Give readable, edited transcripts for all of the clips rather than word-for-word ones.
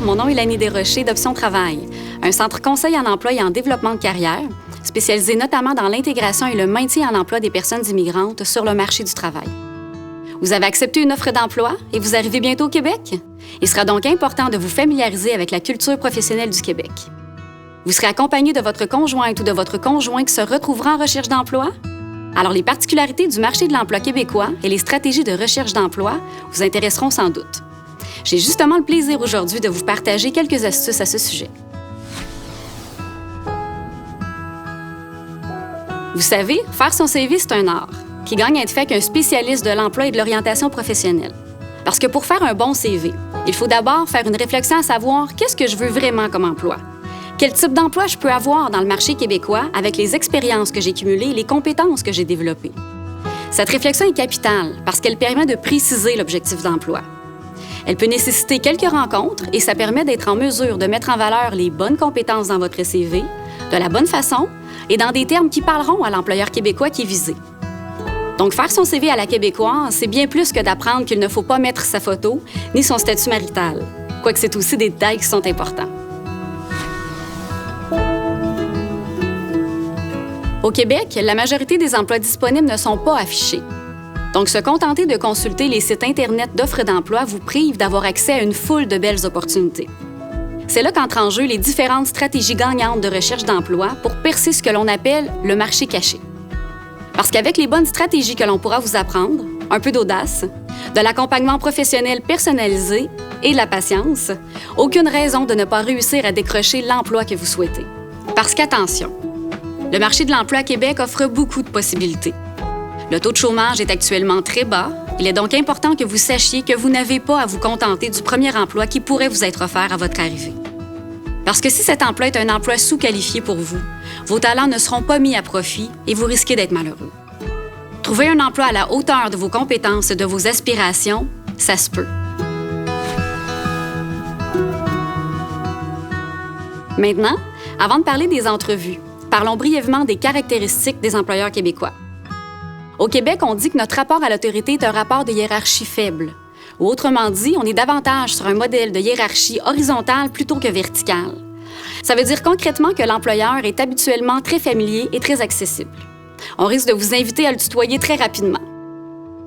mon nom est Lanie Desrochers d'Option Travail, un centre conseil en emploi et en développement de carrière, spécialisé notamment dans l'intégration et le maintien en emploi des personnes immigrantes sur le marché du travail. Vous avez accepté une offre d'emploi et vous arrivez bientôt au Québec? Il sera donc important de vous familiariser avec la culture professionnelle du Québec. Vous serez accompagné de votre conjointe ou de votre conjoint qui se retrouvera en recherche d'emploi? Alors, les particularités du marché de l'emploi québécois et les stratégies de recherche d'emploi vous intéresseront sans doute. J'ai justement le plaisir aujourd'hui de vous partager quelques astuces à ce sujet. Vous savez, faire son CV, c'est un art qui gagne à être fait qu'un spécialiste de l'emploi et de l'orientation professionnelle. Parce que pour faire un bon CV, il faut d'abord faire une réflexion à savoir qu'est-ce que je veux vraiment comme emploi. Quel type d'emploi je peux avoir dans le marché québécois avec les expériences que j'ai cumulées et les compétences que j'ai développées. Cette réflexion est capitale parce qu'elle permet de préciser l'objectif d'emploi. Elle peut nécessiter quelques rencontres et ça permet d'être en mesure de mettre en valeur les bonnes compétences dans votre CV, de la bonne façon et dans des termes qui parleront à l'employeur québécois qui est visé. Donc, faire son CV à la québécoise, c'est bien plus que d'apprendre qu'il ne faut pas mettre sa photo ni son statut marital, quoique c'est aussi des détails qui sont importants. Au Québec, la majorité des emplois disponibles ne sont pas affichés. Donc, se contenter de consulter les sites Internet d'offres d'emploi vous prive d'avoir accès à une foule de belles opportunités. C'est là qu'entrent en jeu les différentes stratégies gagnantes de recherche d'emploi pour percer ce que l'on appelle le marché caché. Parce qu'avec les bonnes stratégies que l'on pourra vous apprendre, un peu d'audace, de l'accompagnement professionnel personnalisé et de la patience, aucune raison de ne pas réussir à décrocher l'emploi que vous souhaitez. Parce qu'attention, le marché de l'emploi à Québec offre beaucoup de possibilités. Le taux de chômage est actuellement très bas. Il est donc important que vous sachiez que vous n'avez pas à vous contenter du premier emploi qui pourrait vous être offert à votre arrivée. Parce que si cet emploi est un emploi sous-qualifié pour vous, vos talents ne seront pas mis à profit et vous risquez d'être malheureux. Trouver un emploi à la hauteur de vos compétences et de vos aspirations, ça se peut. Maintenant, avant de parler des entrevues, parlons brièvement des caractéristiques des employeurs québécois. Au Québec, on dit que notre rapport à l'autorité est un rapport de hiérarchie faible. Ou autrement dit, on est davantage sur un modèle de hiérarchie horizontale plutôt que verticale. Ça veut dire concrètement que l'employeur est habituellement très familier et très accessible. On risque de vous inviter à le tutoyer très rapidement.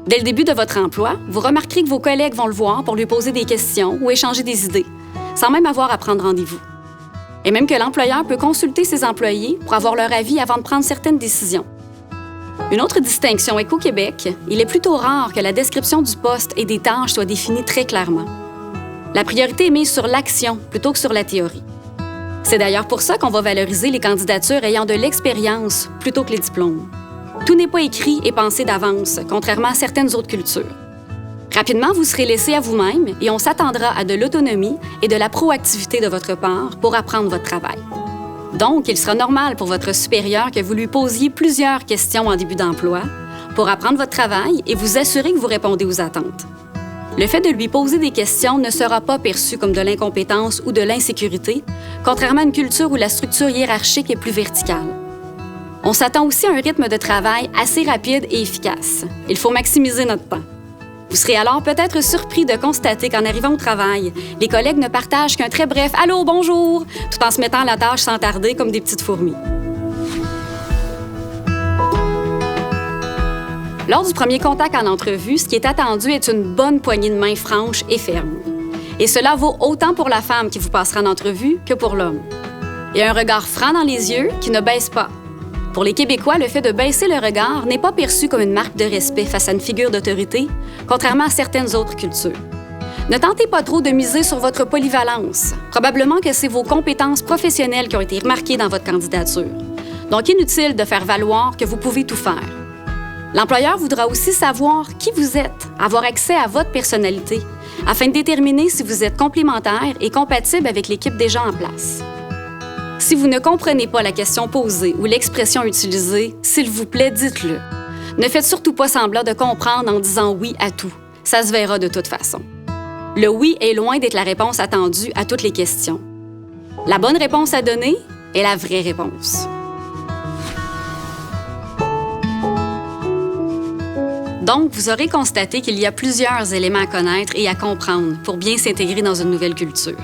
Dès le début de votre emploi, vous remarquerez que vos collègues vont le voir pour lui poser des questions ou échanger des idées, sans même avoir à prendre rendez-vous. Et même que l'employeur peut consulter ses employés pour avoir leur avis avant de prendre certaines décisions. Une autre distinction est qu'au Québec, il est plutôt rare que la description du poste et des tâches soit définie très clairement. La priorité est mise sur l'action plutôt que sur la théorie. C'est d'ailleurs pour ça qu'on va valoriser les candidatures ayant de l'expérience plutôt que les diplômes. Tout n'est pas écrit et pensé d'avance, contrairement à certaines autres cultures. Rapidement, vous serez laissé à vous-même et on s'attendra à de l'autonomie et de la proactivité de votre part pour apprendre votre travail. Donc, il sera normal pour votre supérieur que vous lui posiez plusieurs questions en début d'emploi pour apprendre votre travail et vous assurer que vous répondez aux attentes. Le fait de lui poser des questions ne sera pas perçu comme de l'incompétence ou de l'insécurité, contrairement à une culture où la structure hiérarchique est plus verticale. On s'attend aussi à un rythme de travail assez rapide et efficace. Il faut maximiser notre temps. Vous serez alors peut-être surpris de constater qu'en arrivant au travail, les collègues ne partagent qu'un très bref « Allô, bonjour », tout en se mettant à la tâche sans tarder comme des petites fourmis. Lors du premier contact en entrevue, ce qui est attendu est une bonne poignée de main franche et ferme. Et cela vaut autant pour la femme qui vous passera en entrevue que pour l'homme. Et un regard franc dans les yeux qui ne baisse pas. Pour les Québécois, le fait de baisser le regard n'est pas perçu comme une marque de respect face à une figure d'autorité, contrairement à certaines autres cultures. Ne tentez pas trop de miser sur votre polyvalence. Probablement que c'est vos compétences professionnelles qui ont été remarquées dans votre candidature. Donc, inutile de faire valoir que vous pouvez tout faire. L'employeur voudra aussi savoir qui vous êtes, avoir accès à votre personnalité, afin de déterminer si vous êtes complémentaire et compatible avec l'équipe déjà en place. Si vous ne comprenez pas la question posée ou l'expression utilisée, s'il vous plaît, dites-le. Ne faites surtout pas semblant de comprendre en disant oui à tout. Ça se verra de toute façon. Le oui est loin d'être la réponse attendue à toutes les questions. La bonne réponse à donner est la vraie réponse. Donc, vous aurez constaté qu'il y a plusieurs éléments à connaître et à comprendre pour bien s'intégrer dans une nouvelle culture.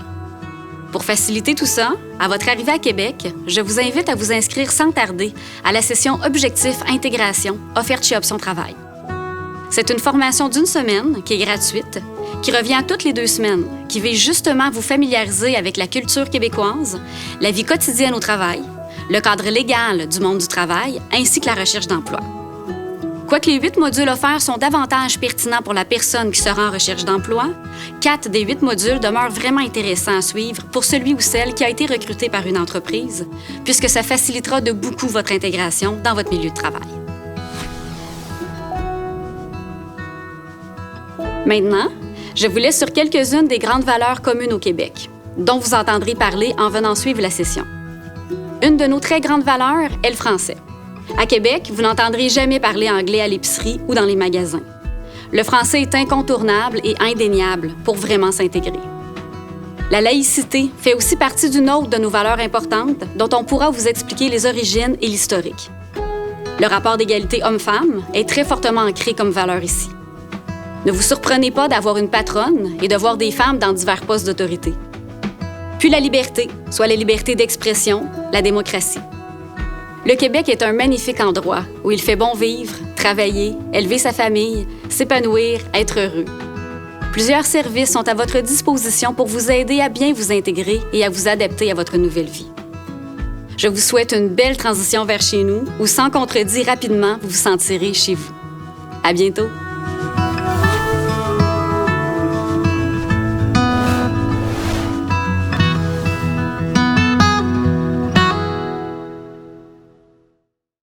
Pour faciliter tout ça, à votre arrivée à Québec, je vous invite à vous inscrire sans tarder à la session Objectif Intégration offerte chez Option Travail. C'est une formation d'une semaine qui est gratuite, qui revient toutes les 2 semaines, qui vise justement à vous familiariser avec la culture québécoise, la vie quotidienne au travail, le cadre légal du monde du travail, ainsi que la recherche d'emploi. Quoique les 8 modules offerts sont davantage pertinents pour la personne qui sera en recherche d'emploi, 4 des 8 modules demeurent vraiment intéressants à suivre pour celui ou celle qui a été recruté par une entreprise, puisque ça facilitera de beaucoup votre intégration dans votre milieu de travail. Maintenant, je vous laisse sur quelques-unes des grandes valeurs communes au Québec, dont vous entendrez parler en venant suivre la session. Une de nos très grandes valeurs est le français. À Québec, vous n'entendrez jamais parler anglais à l'épicerie ou dans les magasins. Le français est incontournable et indéniable pour vraiment s'intégrer. La laïcité fait aussi partie d'une autre de nos valeurs importantes dont on pourra vous expliquer les origines et l'historique. Le rapport d'égalité homme-femme est très fortement ancré comme valeur ici. Ne vous surprenez pas d'avoir une patronne et de voir des femmes dans divers postes d'autorité. Puis la liberté, soit la liberté d'expression, la démocratie. Le Québec est un magnifique endroit où il fait bon vivre, travailler, élever sa famille, s'épanouir, être heureux. Plusieurs services sont à votre disposition pour vous aider à bien vous intégrer et à vous adapter à votre nouvelle vie. Je vous souhaite une belle transition vers chez nous où, sans contredit rapidement, vous vous sentirez chez vous. À bientôt!